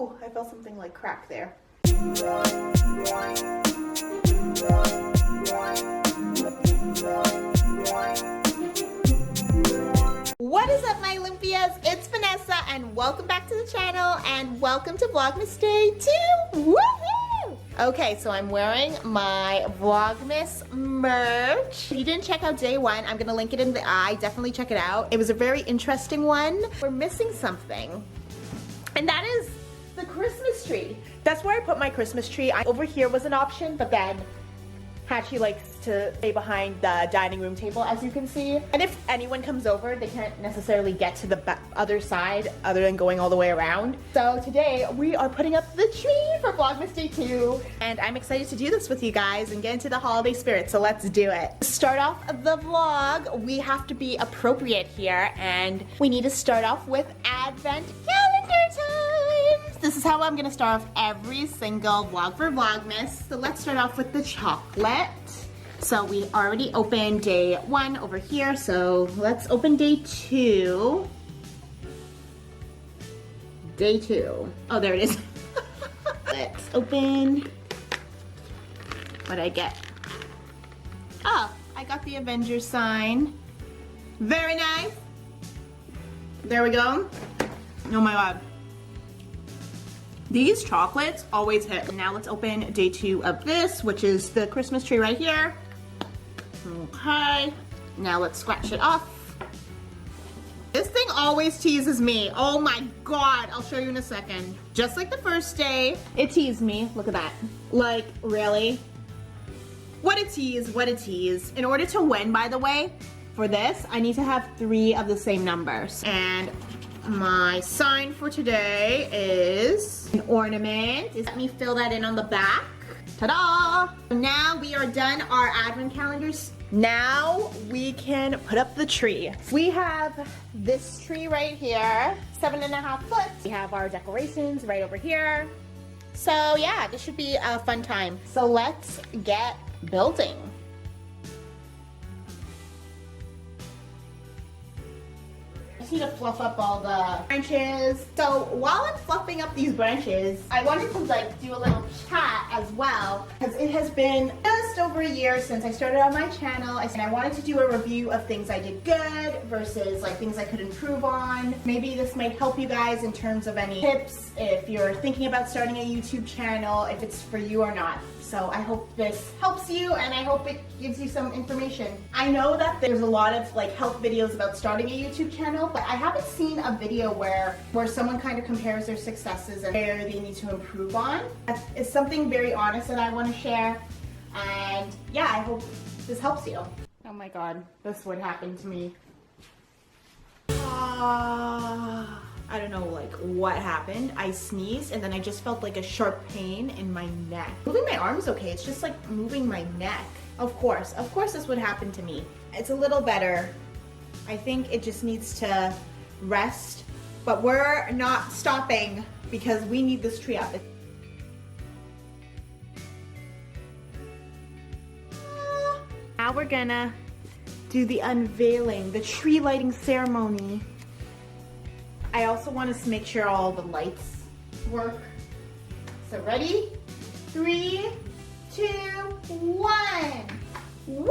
Ooh, I felt something like crack there. What is up, my Olympias? It's Vanessa and welcome back to the channel and welcome to Vlogmas Day 2. Woohoo! Okay, so I'm wearing my Vlogmas merch. If you didn't check out day 1, I'm gonna link it in the eye. Definitely check it out. It was a very interesting one. We're missing something, and that is the Christmas tree. That's where I put my Christmas tree. Over here was an option, but then Hachi likes to stay behind the dining room table, as you can see. And if anyone comes over, they can't necessarily get to the other side other than going all the way around. So today we are putting up the tree for Vlogmas Day 2. And I'm excited to do this with you guys and get into the holiday spirit, so let's do it. To start off the vlog, we have to be appropriate here, and we need to start off with Advent calendar times. This is how I'm gonna start off every single vlog for Vlogmas. So let's start off with the chocolate. So we already opened day 1 over here, so let's open day 2. Day 2. Oh, there it is. Let's open. What did I get? Oh, I got the Avengers sign. Very nice. There we go. Oh my god. These chocolates always hit. Now let's open day 2 of this, which is the Christmas tree right here. Okay, now let's scratch it off. This thing always teases me. Oh my god, I'll show you in a second. Just like the first day, it teased me. Look at that. Like, really? What a tease, what a tease. In order to win, by the way, for this, I need to have 3 of the same numbers. And my sign for today is an ornament. Let me fill that in on the back. Ta-da! Now we are done our advent calendars. Now we can put up the tree. We have this tree right here, 7.5 foot. We have our decorations right over here. So yeah, this should be a fun time. So let's get building. I need to fluff up all the branches. So while I'm fluffing up these branches, I wanted to like do a little chat as well, because it has been just over a year since I started on my channel, and I wanted to do a review of things I did good versus like things I could improve on. Maybe this might help you guys in terms of any tips if you're thinking about starting a YouTube channel, if it's for you or not. So I hope this helps you, and I hope it gives you some information. I know that there's a lot of like health videos about starting a YouTube channel, but I haven't seen a video where someone kind of compares their successes and where they need to improve on. It's something very honest that I want to share, and yeah, I hope this helps you. Oh my god, this would happen to me. I don't know like what happened. I sneezed and then I just felt like a sharp pain in my neck. Moving my arm's okay, it's just like moving my neck. Of course this would happen to me. It's a little better. I think it just needs to rest, but we're not stopping because we need this tree up. Now we're gonna do the unveiling, the tree lighting ceremony. I also want to make sure all the lights work. So ready? 3, 2, 1. Woo!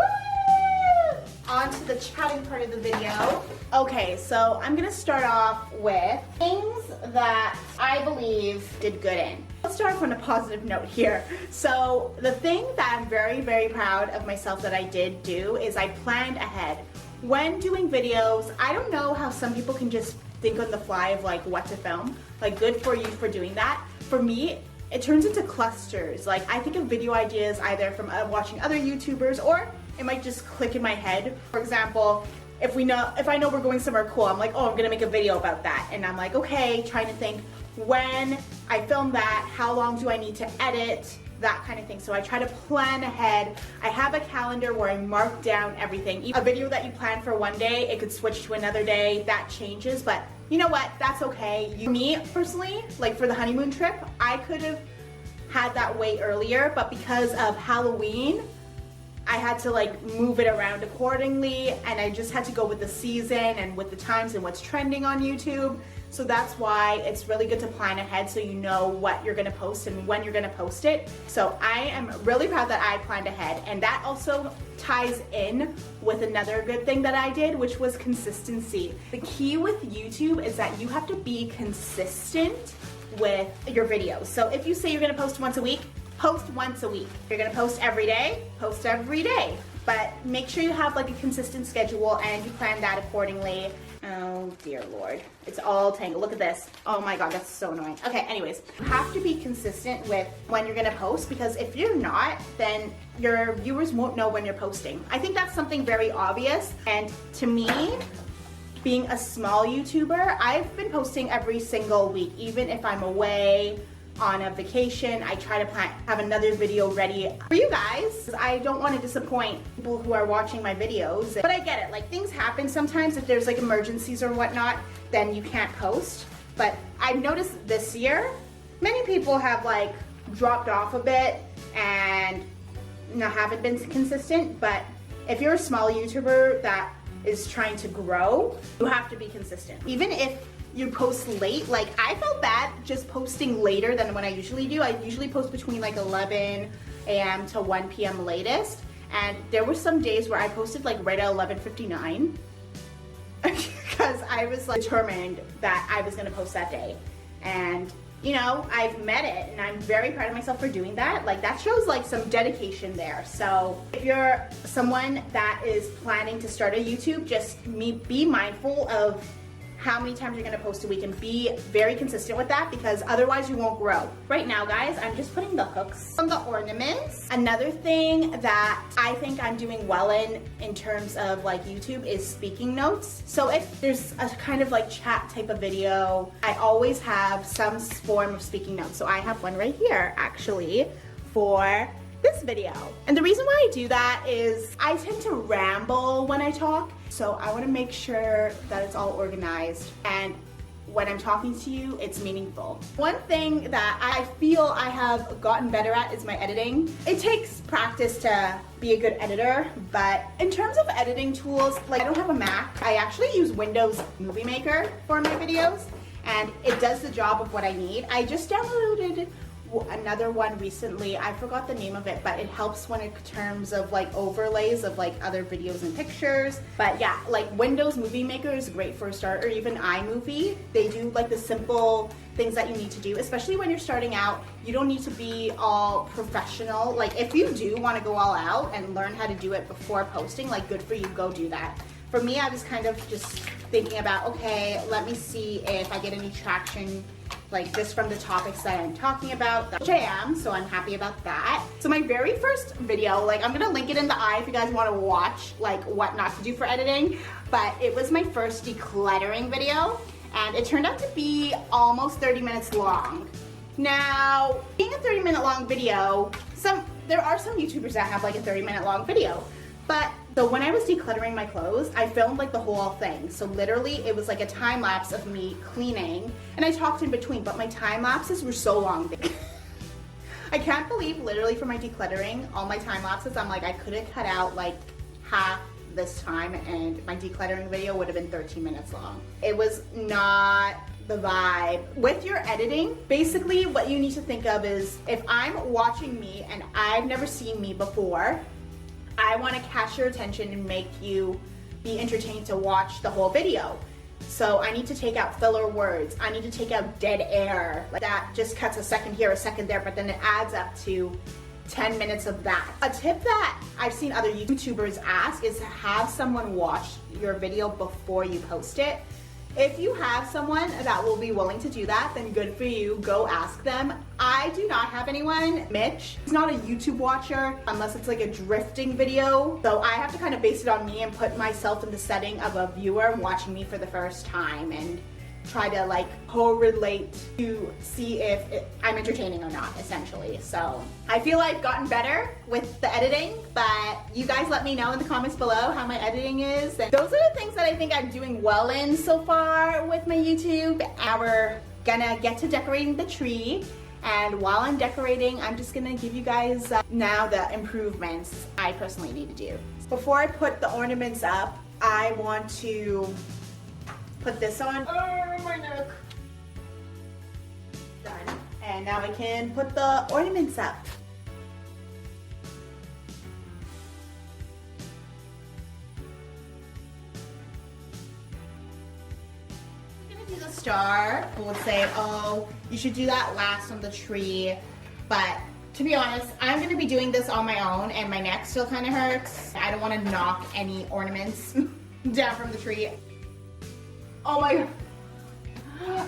On to the chatting part of the video. Okay, so I'm gonna start off with things that I believe did good in. Let's start off on a positive note here. So the thing that I'm very, very proud of myself that I did do is I planned ahead. When doing videos, I don't know how some people can just think on the fly of like what to film. Like, good for you for doing that. For me, it turns into clusters. Like, I think of video ideas either from watching other YouTubers, or it might just click in my head. For example, if I know we're going somewhere cool, I'm like, oh, I'm gonna make a video about that. And I'm like, okay, trying to think when I film that, how long do I need to edit? That kind of thing. So I try to plan ahead. I have a calendar where I mark down everything. A video that you plan for one day, it could switch to another day. That changes, but you know what? That's okay. Me personally, like for the honeymoon trip, I could have had that way earlier, but because of Halloween, I had to like move it around accordingly, and I just had to go with the season and with the times and what's trending on YouTube. So that's why it's really good to plan ahead so you know what you're gonna post and when you're gonna post it. So I am really proud that I planned ahead, and that also ties in with another good thing that I did, which was consistency. The key with YouTube is that you have to be consistent with your videos. So if you say you're gonna post once a week, post once a week. If you're gonna post every day, post every day. But make sure you have like a consistent schedule and you plan that accordingly. Oh dear Lord, it's all tangled. Look at this. Oh my God, that's so annoying. Okay, anyways, you have to be consistent with when you're gonna post, because if you're not, then your viewers won't know when you're posting. I think that's something very obvious, and to me, being a small YouTuber, I've been posting every single week, even if I'm away on a vacation. I try to have another video ready for you guys. I don't want to disappoint people who are watching my videos, but I get it. Like, things happen sometimes. If there's like emergencies or whatnot, then you can't post. But I've noticed this year, many people have like dropped off a bit and haven't been consistent. But if you're a small YouTuber that is trying to grow, you have to be consistent. Even if you post late, like I felt bad just posting later than when I usually do. I usually post between like 11 a.m. to 1 p.m. latest. And there were some days where I posted like right at 11:59 because I was like determined that I was gonna post that day. And you know, I've met it and I'm very proud of myself for doing that. Like, that shows like some dedication there. So if you're someone that is planning to start a YouTube, just be mindful of how many times you're gonna post a week and be very consistent with that, because otherwise you won't grow. Right now, guys, I'm just putting the hooks on the ornaments. Another thing that I think I'm doing well in terms of like YouTube is speaking notes. So if there's a kind of like chat type of video, I always have some form of speaking notes. So I have one right here actually for this video. And the reason why I do that is I tend to ramble when I talk. So I want to make sure that it's all organized, and when I'm talking to you, it's meaningful. One thing that I feel I have gotten better at is my editing. It takes practice to be a good editor, but in terms of editing tools, like, I don't have a Mac. I actually use Windows Movie Maker for my videos, and it does the job of what I need. I just downloaded another one recently. I forgot the name of it, but it helps when in terms of like overlays of like other videos and pictures. But yeah, like Windows Movie Maker is great for a start, or even iMovie. They do like the simple things that you need to do, especially when you're starting out. You don't need to be all professional. Like, if you do want to go all out and learn how to do it before posting, like, good for you, go do that. For me, I was kind of just thinking about, okay, let me see if I get any traction like just from the topics that I'm talking about, which I am, so I'm happy about that. So my very first video, like, I'm gonna link it in the eye if you guys want to watch like what not to do for editing, but it was my first decluttering video, and it turned out to be almost 30 minutes long. Now, being a 30-minute long video, there are some YouTubers that have like a 30-minute long video, but so when I was decluttering my clothes, I filmed like the whole thing. So literally it was like a time lapse of me cleaning, and I talked in between, but my time lapses were so long. I can't believe literally for my decluttering, all my time lapses, I'm like, I could have cut out like half this time and my decluttering video would have been 13 minutes long. It was not the vibe. With your editing, basically what you need to think of is, if I'm watching me and I've never seen me before, I want to catch your attention and make you be entertained to watch the whole video. So I need to take out filler words. I need to take out dead air. Like, that just cuts a second here, a second there, but then it adds up to 10 minutes of that. A tip that I've seen other YouTubers ask is to have someone watch your video before you post it. If you have someone that will be willing to do that, then good for you, go ask them. I do not have anyone. Mitch is not a YouTube watcher unless it's like a drifting video. So I have to kind of base it on me and put myself in the setting of a viewer watching me for the first time and try to like correlate to see if I'm entertaining or not, essentially. So I feel I've gotten better with the editing, but you guys let me know in the comments below how my editing is. And those are the things that I think I'm doing well in so far with my YouTube. And we're gonna get to decorating the tree. And while I'm decorating, I'm just gonna give you guys now the improvements I personally need to do. Before I put the ornaments up, I want to put this on. Oh, my neck. Done. And now I can put the ornaments up. Star would say, oh, you should do that last on the tree, but to be honest, I'm going to be doing this on my own and my neck still kind of hurts. I don't want to knock any ornaments down from the tree. Oh my god,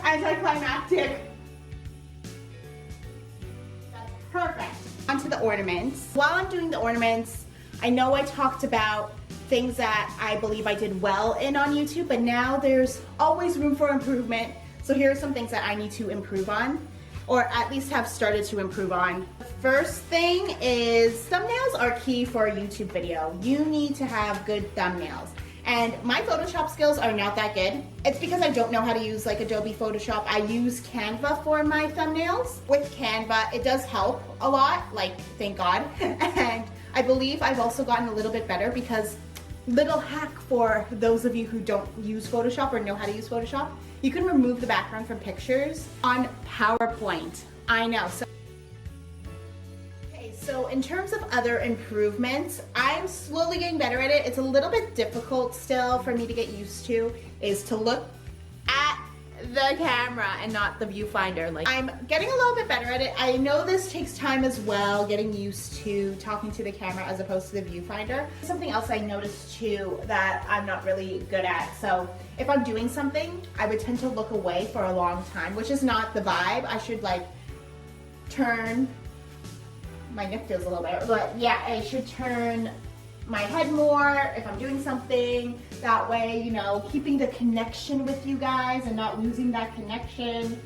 anticlimactic. That's perfect. Onto the ornaments. While I'm doing the ornaments, I know I talked about things that I believe I did well in on YouTube, but now there's always room for improvement. So here are some things that I need to improve on, or at least have started to improve on. The first thing is thumbnails are key for a YouTube video. You need to have good thumbnails. And my Photoshop skills are not that good. It's because I don't know how to use like Adobe Photoshop. I use Canva for my thumbnails. With Canva, it does help a lot, like thank God. And I believe I've also gotten a little bit better because little hack for those of you who don't use Photoshop or know how to use Photoshop, you can remove the background from pictures on PowerPoint. I know. So in terms of other improvements, I'm slowly getting better at it. It's a little bit difficult still for me to get used to, is to look at the camera and not the viewfinder. Like, I'm getting a little bit better at it. I know this takes time as well, getting used to talking to the camera as opposed to the viewfinder. Something else I noticed too that I'm not really good at. So if I'm doing something, I would tend to look away for a long time, which is not the vibe. I should like turn, my neck feels a little better, but yeah, I should turn my head more if I'm doing something. That way, you know, keeping the connection with you guys and not losing that connection.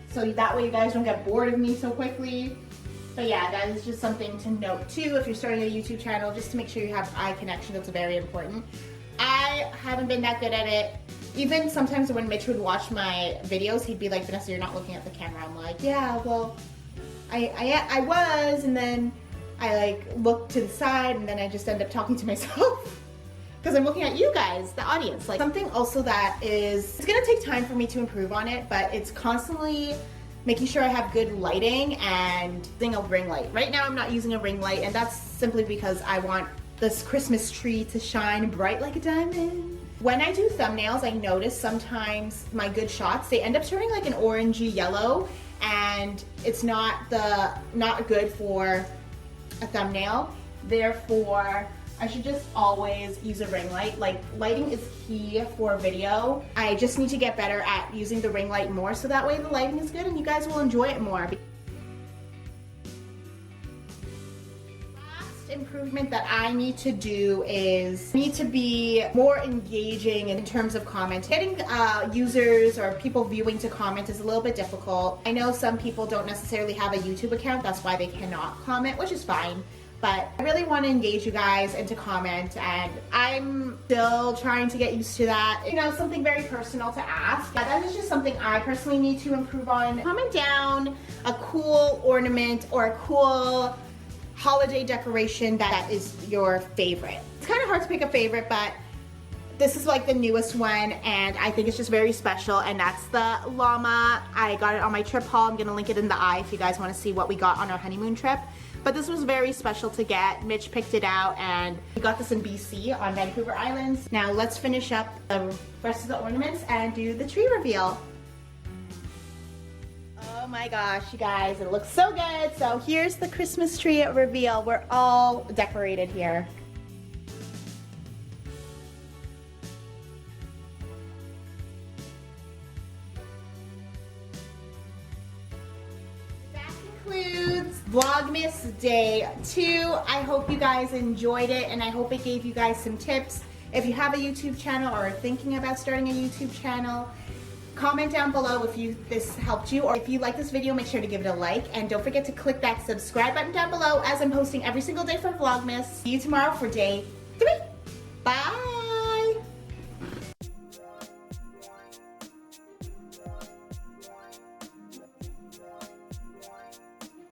So that way you guys don't get bored of me so quickly. But yeah, that is just something to note too if you're starting a YouTube channel, just to make sure you have eye connection. That's very important. I haven't been that good at it. Even sometimes when Mitch would watch my videos, he'd be like, Vanessa, you're not looking at the camera. I'm like, yeah, well, I was, and then I like look to the side and then I just end up talking to myself because I'm looking at you guys, the audience. Like, something also that is, it's gonna take time for me to improve on it, but it's constantly making sure I have good lighting and using a ring light. Right now I'm not using a ring light, and that's simply because I want this Christmas tree to shine bright like a diamond. When I do thumbnails, I notice sometimes my good shots, they end up turning like an orangey yellow, and it's not good for a thumbnail. Therefore, I should just always use a ring light. Like, lighting is key for a video. I just need to get better at using the ring light more, so that way the lighting is good and you guys will enjoy it more. Last improvement that I need to do is I need to be more engaging in terms of comment. Getting users or people viewing to comment is a little bit difficult. I know some people don't necessarily have a YouTube account, that's why they cannot comment, which is fine. But I really want to engage you guys and to comment, and I'm still trying to get used to that. You know, something very personal to ask. That is just something I personally need to improve on. Comment down a cool ornament or a cool holiday decoration that is your favorite. It's kind of hard to pick a favorite, but this is like the newest one, and I think it's just very special, and that's the llama. I got it on my trip haul. I'm gonna link it in the eye if you guys want to see what we got on our honeymoon trip. But this was very special to get. Mitch picked it out, and we got this in BC on Vancouver Islands. Now let's finish up the rest of the ornaments and do the tree reveal. Oh my gosh, you guys, it looks so good. So here's the Christmas tree reveal. We're all decorated here. Vlogmas Day 2. I hope you guys enjoyed it, and I hope it gave you guys some tips. If you have a YouTube channel or are thinking about starting a YouTube channel, comment down below if this helped you, or if you like this video, make sure to give it a like, and don't forget to click that subscribe button down below, as I'm posting every single day for Vlogmas. See you tomorrow for day